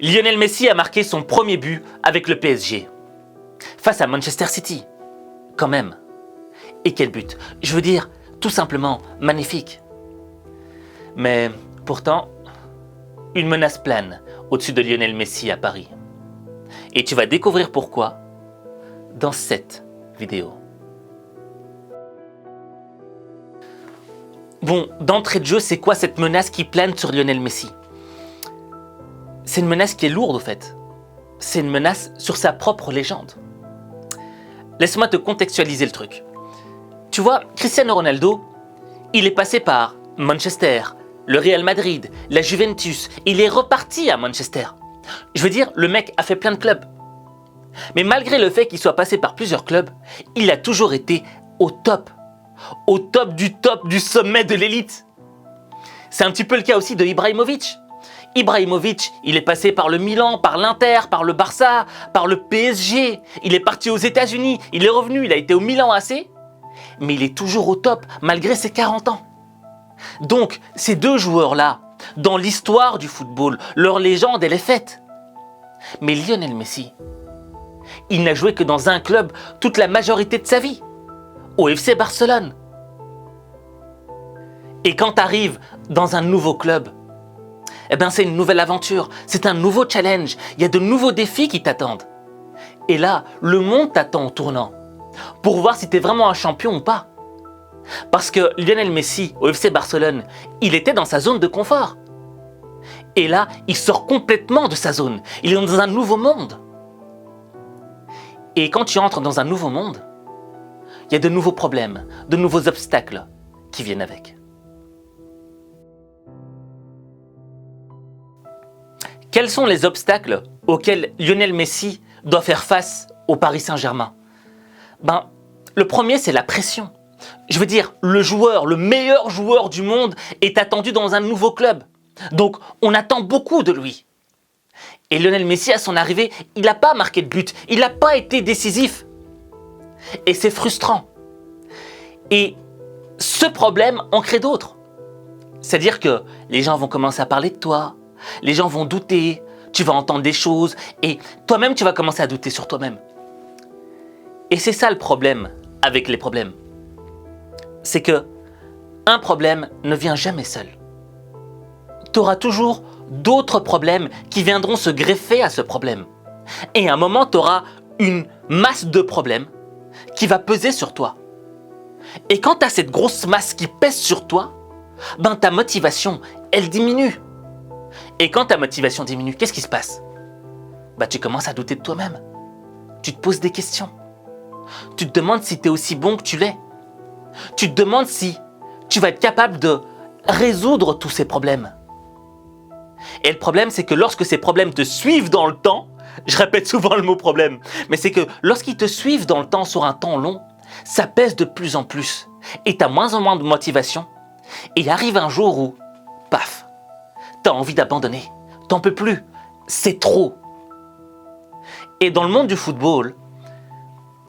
Lionel Messi a marqué son premier but avec le PSG. Face à Manchester City. Quand même. Et quel but! Je veux dire, tout simplement magnifique. Mais pourtant, une menace plane au-dessus de Lionel Messi à Paris. Et tu vas découvrir pourquoi dans cette vidéo. Bon, d'entrée de jeu, c'est quoi cette menace qui plane sur Lionel Messi? C'est une menace qui est lourde, au fait. C'est une menace sur sa propre légende. Laisse-moi te contextualiser le truc. Tu vois, Cristiano Ronaldo, il est passé par Manchester, le Real Madrid, la Juventus. Il est reparti à Manchester. Je veux dire, le mec a fait plein de clubs. Mais malgré le fait qu'il soit passé par plusieurs clubs, il a toujours été au top. Au top du sommet de l'élite. C'est un petit peu le cas aussi de Ibrahimovic. Ibrahimovic, il est passé par le Milan, par l'Inter, par le Barça, par le PSG. Il est parti aux États-Unis, il est revenu, il a été au Milan AC. Mais il est toujours au top, malgré ses 40 ans. Donc, ces deux joueurs-là, dans l'histoire du football, leur légende, elle est faite. Mais Lionel Messi, il n'a joué que dans un club toute la majorité de sa vie, au FC Barcelone. Et quand tu arrives dans un nouveau club, eh ben c'est une nouvelle aventure, c'est un nouveau challenge, il y a de nouveaux défis qui t'attendent. Et là, le monde t'attend au tournant, pour voir si tu es vraiment un champion ou pas. Parce que Lionel Messi, au FC Barcelone, il était dans sa zone de confort. Et là, il sort complètement de sa zone, il est dans un nouveau monde. Et quand tu entres dans un nouveau monde, il y a de nouveaux problèmes, de nouveaux obstacles qui viennent avec. Quels sont les obstacles auxquels Lionel Messi doit faire face au Paris Saint-Germain? Le premier, c'est la pression. Je veux dire, le joueur, le meilleur joueur du monde est attendu dans un nouveau club. Donc, on attend beaucoup de lui. Et Lionel Messi, à son arrivée, il n'a pas marqué de but, il n'a pas été décisif. Et c'est frustrant. Et ce problème en crée d'autres. C'est-à-dire que les gens vont commencer à parler de toi, les gens vont douter, tu vas entendre des choses, et toi-même, tu vas commencer à douter sur toi-même. Et c'est ça le problème avec les problèmes. C'est que un problème ne vient jamais seul. Tu auras toujours d'autres problèmes qui viendront se greffer à ce problème. Et à un moment, tu auras une masse de problèmes qui va peser sur toi. Et quand tu as cette grosse masse qui pèse sur toi, ta motivation, elle diminue. Et quand ta motivation diminue, qu'est-ce qui se passe? Tu commences à douter de toi-même. Tu te poses des questions. Tu te demandes si tu es aussi bon que tu l'es. Tu te demandes si tu vas être capable de résoudre tous ces problèmes. Et le problème, c'est que lorsque ces problèmes te suivent dans le temps, je répète souvent le mot problème, mais c'est que lorsqu'ils te suivent dans le temps, sur un temps long, ça pèse de plus en plus. Et tu as moins en moins de motivation. Et il arrive un jour où, paf, tu as envie d'abandonner. T'en peux plus. C'est trop. Et dans le monde du football,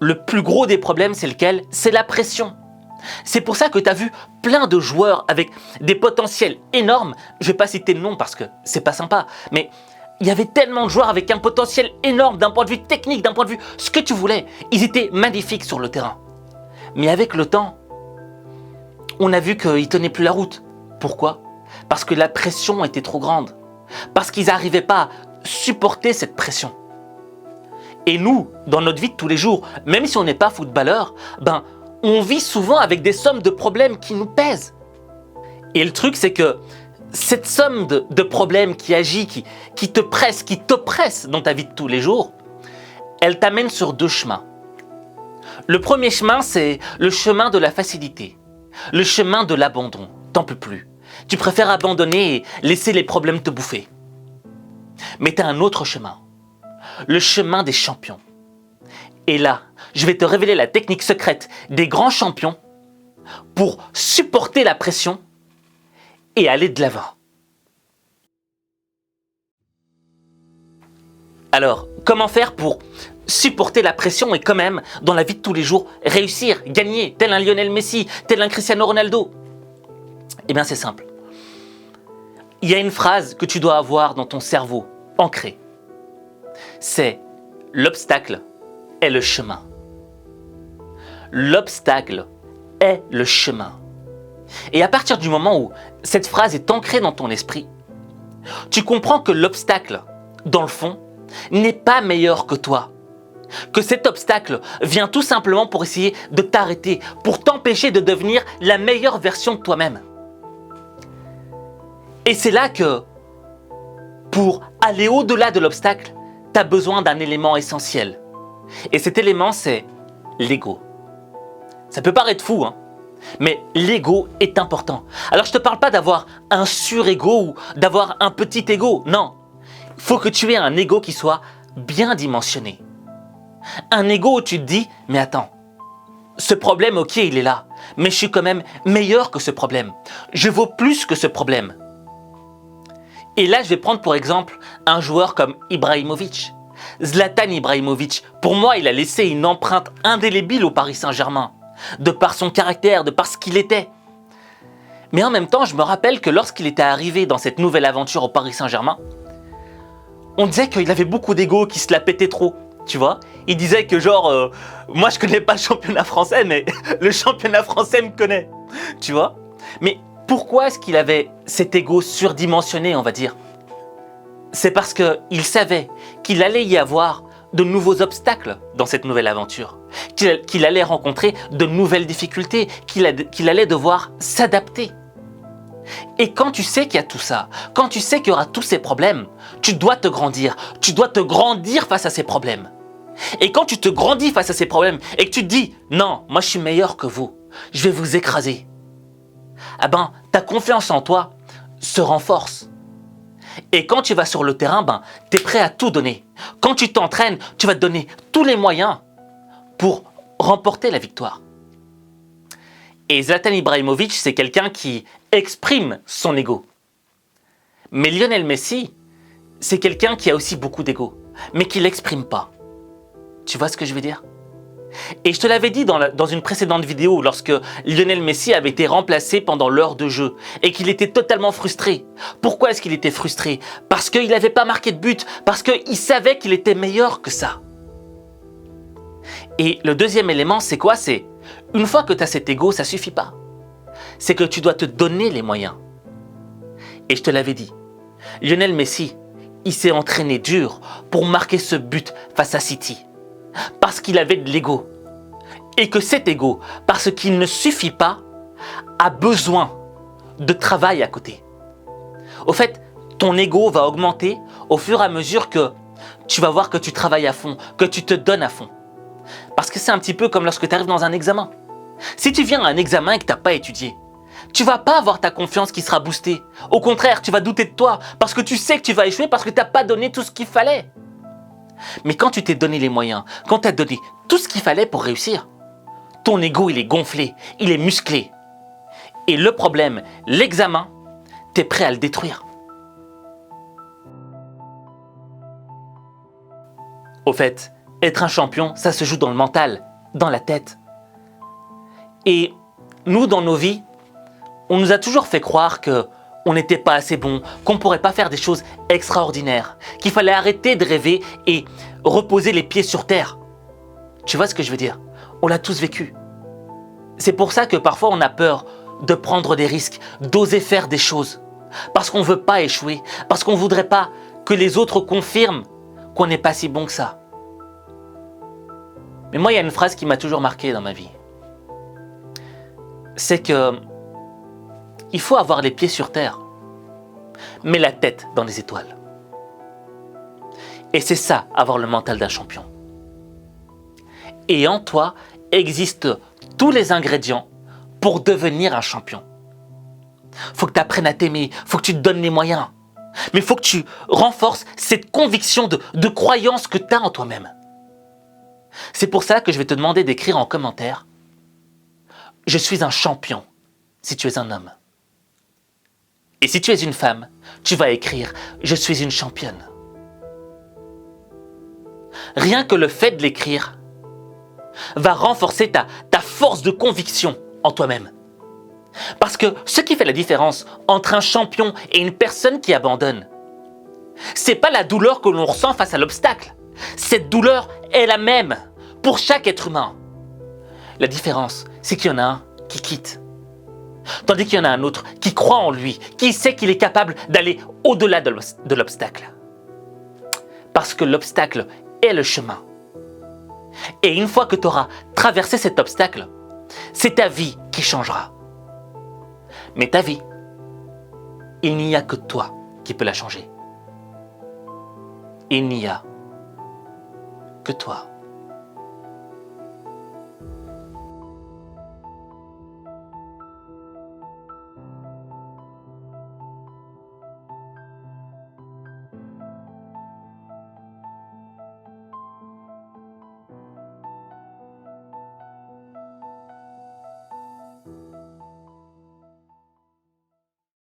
le plus gros des problèmes, c'est lequel? C'est la pression. C'est pour ça que tu as vu plein de joueurs avec des potentiels énormes. Je ne vais pas citer de nom parce que c'est pas sympa, mais il y avait tellement de joueurs avec un potentiel énorme d'un point de vue technique, d'un point de vue ce que tu voulais. Ils étaient magnifiques sur le terrain. Mais avec le temps, on a vu qu'ils ne tenaient plus la route. Pourquoi? Parce que la pression était trop grande. Parce qu'ils n'arrivaient pas à supporter cette pression. Et nous, dans notre vie de tous les jours, même si on n'est pas footballeur, on vit souvent avec des sommes de problèmes qui nous pèsent. Et le truc, c'est que cette somme de problèmes qui agit, qui te presse, qui t'oppresse dans ta vie de tous les jours, elle t'amène sur deux chemins. Le premier chemin, c'est le chemin de la facilité, le chemin de l'abandon. T'en peux plus. Tu préfères abandonner et laisser les problèmes te bouffer. Mais tu as un autre chemin, le chemin des champions. Et là, je vais te révéler la technique secrète des grands champions pour supporter la pression et aller de l'avant. Alors, comment faire pour supporter la pression et quand même, dans la vie de tous les jours, réussir, gagner, tel un Lionel Messi, tel un Cristiano Ronaldo? Eh bien, c'est simple. Il y a une phrase que tu dois avoir dans ton cerveau ancré. C'est l'obstacle est le chemin. L'obstacle est le chemin. Et à partir du moment où cette phrase est ancrée dans ton esprit, tu comprends que l'obstacle, dans le fond, n'est pas meilleur que toi. Que cet obstacle vient tout simplement pour essayer de t'arrêter, pour t'empêcher de devenir la meilleure version de toi-même. Et c'est là que, pour aller au-delà de l'obstacle, tu as besoin d'un élément essentiel. Et cet élément, c'est l'ego. Ça peut paraître fou, hein, mais l'ego est important. Alors je ne te parle pas d'avoir un sur-ego ou d'avoir un petit ego, non. Il faut que tu aies un ego qui soit bien dimensionné. Un ego où tu te dis, mais attends, ce problème, ok, il est là, mais je suis quand même meilleur que ce problème. Je vaux plus que ce problème. Et là, je vais prendre pour exemple un joueur comme Ibrahimovic. Zlatan Ibrahimovic, pour moi, il a laissé une empreinte indélébile au Paris Saint-Germain, de par son caractère, de par ce qu'il était. Mais en même temps, je me rappelle que lorsqu'il était arrivé dans cette nouvelle aventure au Paris Saint-Germain, on disait qu'il avait beaucoup d'ego, qu'il se la pétait trop. Tu vois, il disait que genre, moi je connais pas le championnat français, mais le championnat français me connaît. Tu vois. Mais pourquoi est-ce qu'il avait cet ego surdimensionné, on va dire? C'est parce qu'il savait qu'il allait y avoir de nouveaux obstacles dans cette nouvelle aventure, qu'il allait rencontrer de nouvelles difficultés, qu'il allait devoir s'adapter. Et quand tu sais qu'il y a tout ça, quand tu sais qu'il y aura tous ces problèmes, tu dois te grandir face à ces problèmes. Et quand tu te grandis face à ces problèmes et que tu te dis « Non, moi je suis meilleur que vous, je vais vous écraser », ah ben, ta confiance en toi se renforce. Et quand tu vas sur le terrain, ben, tu es prêt à tout donner. Quand tu t'entraînes, tu vas te donner tous les moyens pour remporter la victoire. Et Zlatan Ibrahimovic, c'est quelqu'un qui exprime son ego. Mais Lionel Messi, c'est quelqu'un qui a aussi beaucoup d'ego, mais qui ne l'exprime pas. Tu vois ce que je veux dire? Et je te l'avais dit dans une précédente vidéo, lorsque Lionel Messi avait été remplacé pendant l'heure de jeu et qu'il était totalement frustré. Pourquoi est-ce qu'il était frustré? Parce qu'il n'avait pas marqué de but, parce qu'il savait qu'il était meilleur que ça. Et le deuxième élément, c'est quoi? C'est une fois que tu as cet ego, ça ne suffit pas. C'est que tu dois te donner les moyens. Et je te l'avais dit, Lionel Messi, il s'est entraîné dur pour marquer ce but face à City. Parce qu'il avait de l'ego. Et que cet ego, parce qu'il ne suffit pas, a besoin de travail à côté. Au fait, ton ego va augmenter au fur et à mesure que tu vas voir que tu travailles à fond, que tu te donnes à fond. Parce que c'est un petit peu comme lorsque tu arrives dans un examen. Si tu viens à un examen et que tu n'as pas étudié, tu ne vas pas avoir ta confiance qui sera boostée. Au contraire, tu vas douter de toi parce que tu sais que tu vas échouer parce que tu n'as pas donné tout ce qu'il fallait. Mais quand tu t'es donné les moyens, quand tu as donné tout ce qu'il fallait pour réussir, ton ego il est gonflé, il est musclé. Et le problème, l'examen, tu es prêt à le détruire. Au fait, être un champion, ça se joue dans le mental, dans la tête. Et nous, dans nos vies, on nous a toujours fait croire qu'on n'était pas assez bon, qu'on ne pourrait pas faire des choses extraordinaires, qu'il fallait arrêter de rêver et reposer les pieds sur terre. Tu vois ce que je veux dire? On l'a tous vécu. C'est pour ça que parfois on a peur de prendre des risques, d'oser faire des choses. Parce qu'on ne veut pas échouer, parce qu'on ne voudrait pas que les autres confirment qu'on n'est pas si bon que ça. Mais moi, il y a une phrase qui m'a toujours marqué dans ma vie. C'est que il faut avoir les pieds sur terre, mais la tête dans les étoiles. Et c'est ça, avoir le mental d'un champion. Et en toi existent tous les ingrédients pour devenir un champion. Faut que tu apprennes à t'aimer, faut que tu te donnes les moyens. Mais faut que tu renforces cette conviction de croyance que tu as en toi-même. C'est pour ça que je vais te demander d'écrire en commentaire « Je suis un champion » si tu es un homme. Et si tu es une femme, tu vas écrire « Je suis une championne ». Rien que le fait de l'écrire va renforcer ta force de conviction en toi-même. Parce que ce qui fait la différence entre un champion et une personne qui abandonne, C'est pas la douleur que l'on ressent face à l'obstacle. Cette douleur est la même pour chaque être humain. La différence, c'est qu'il y en a un qui quitte. Tandis qu'il y en a un autre qui croit en lui, qui sait qu'il est capable d'aller au-delà de l'obstacle. Parce que l'obstacle est le chemin. Et une fois que tu auras traversé cet obstacle, c'est ta vie qui changera. Mais ta vie, il n'y a que toi qui peux la changer. Il n'y a que toi.